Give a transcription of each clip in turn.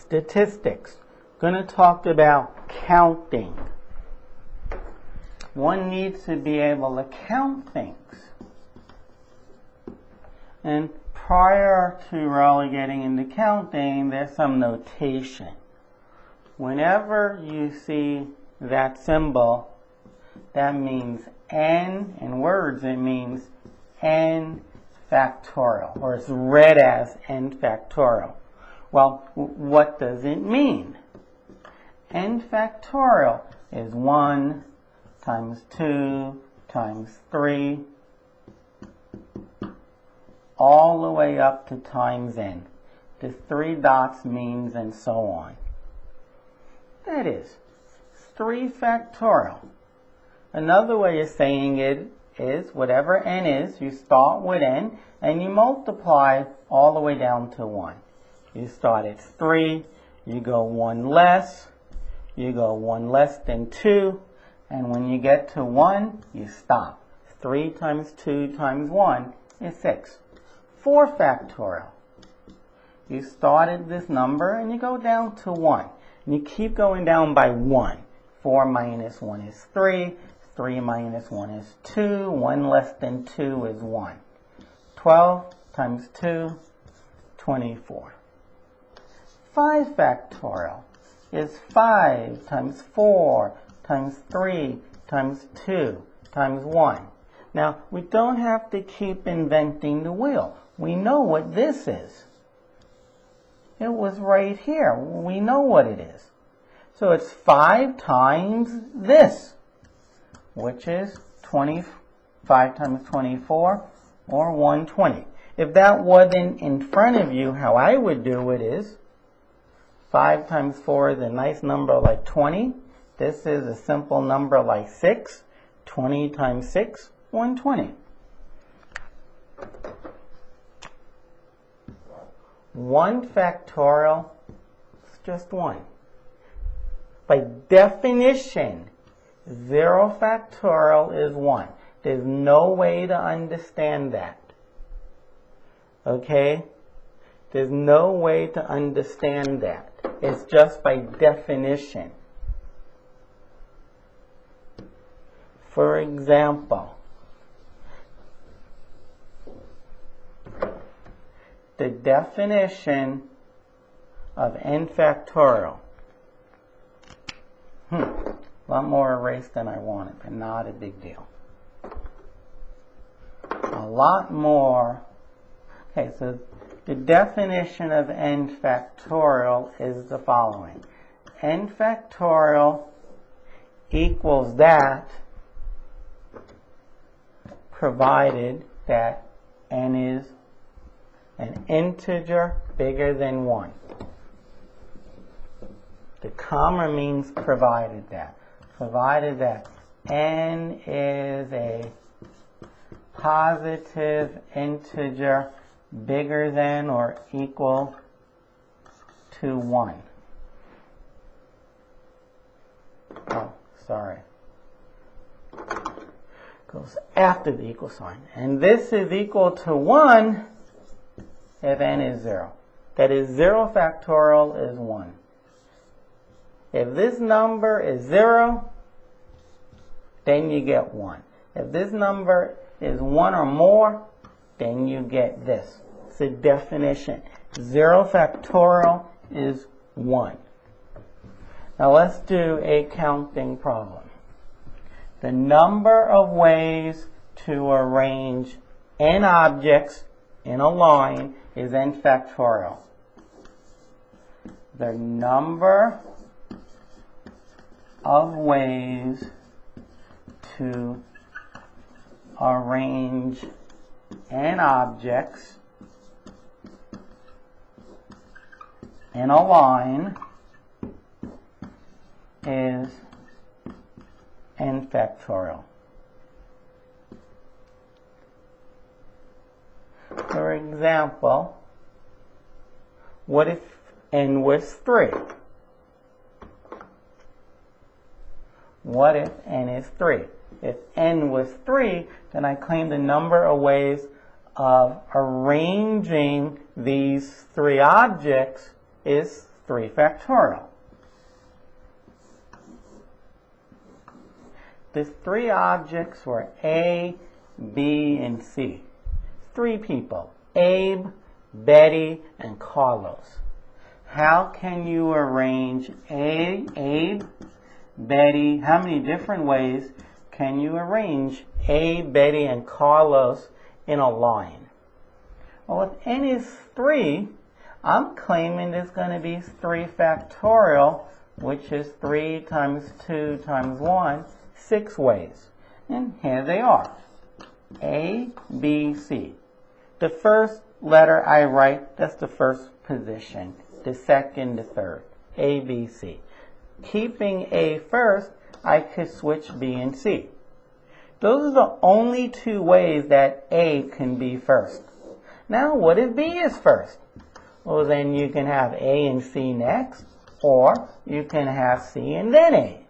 Statistics. Going to talk about counting. One needs to be able to count things. And prior to really getting into counting, there's some notation. Whenever you see that symbol, that means n. In words, it means n factorial, or it's read as n factorial. Well, what does it mean? N factorial is 1 times 2 times 3, all the way up to times n. The 3 dots means and so on. That is 3 factorial. Another way of saying it is whatever n is, you start with n and you multiply all the way down to 1. You start at 3, you go 1 less, you go 1 less than 2, and when you get to 1, you stop. 3 times 2 times 1 is 6. 4 factorial. You start at this number and you go down to 1. And you keep going down by 1. 4 minus 1 is 3. 3 minus 1 is 2. 1 less than 2 is 1. 12 times 2, 24. 5 factorial is 5 times 4 times 3 times 2 times 1. Now, we don't have to keep inventing the wheel. We know what this is. It was right here. We know what it is. So it's 5 times this, which is 25 times 24, or 120. If that wasn't in front of you, how I would do it is 5 times 4 is a nice number like 20. This is a simple number like 6. 20 times 6, 120. 1 factorial is just 1. By definition, 0 factorial is 1. There's no way to understand that. Okay? There's no way to understand that. It's just by definition. For example, the definition of n factorial. A lot more erased than I wanted, but not a big deal. A lot more. Okay, so the definition of n factorial is the following. N factorial equals that provided that n is an integer bigger than 1. The comma means provided that. Provided that n is a positive integer bigger than or equal to 1. Oh, sorry. Goes after the equal sign. And this is equal to 1 if n is 0. That is, 0 factorial is 1. If this number is 0, then you get 1. If this number is 1 or more, then you get this. It's a definition. 0 factorial is 1. Now let's do a counting problem. The number of ways to arrange n objects in a line is n factorial. The number of ways to arrange n objects in a line is n factorial. For example, what if n was 3? What if n is 3? If n was 3, then I claim the number of ways of arranging these 3 objects is 3 factorial. The 3 objects were A, B, and C. 3 people, Abe, Betty, and Carlos. How can you arrange Abe, Betty? How many different ways can you arrange Abe, Betty, and Carlos in a line? Well, if n is 3, I'm claiming there's going to be 3 factorial, which is 3 times 2 times 1, 6 ways. And here they are. A, B, C. The first letter I write, that's the first position. The second, the third. A, B, C. Keeping A first, I could switch B and C. Those are the only 2 ways that A can be first. Now, what if B is first? Well, then you can have A and C next, or you can have C and then A.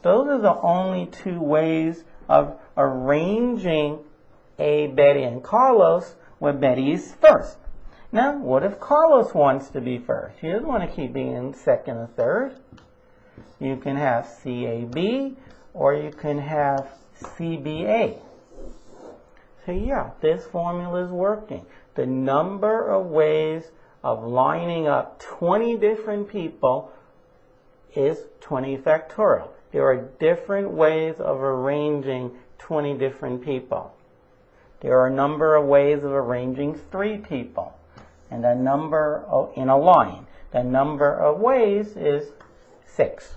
Those are the only 2 ways of arranging A, Betty, and Carlos where Betty is first. Now, what if Carlos wants to be first? He doesn't want to keep being second or third. You can have CAB, or you can have CBA. So yeah, this formula is working. The number of ways of lining up 20 different people is 20 factorial. There are different ways of arranging 20 different people. There are a number of ways of arranging 3 people. And the number in a line. The number of ways is 6.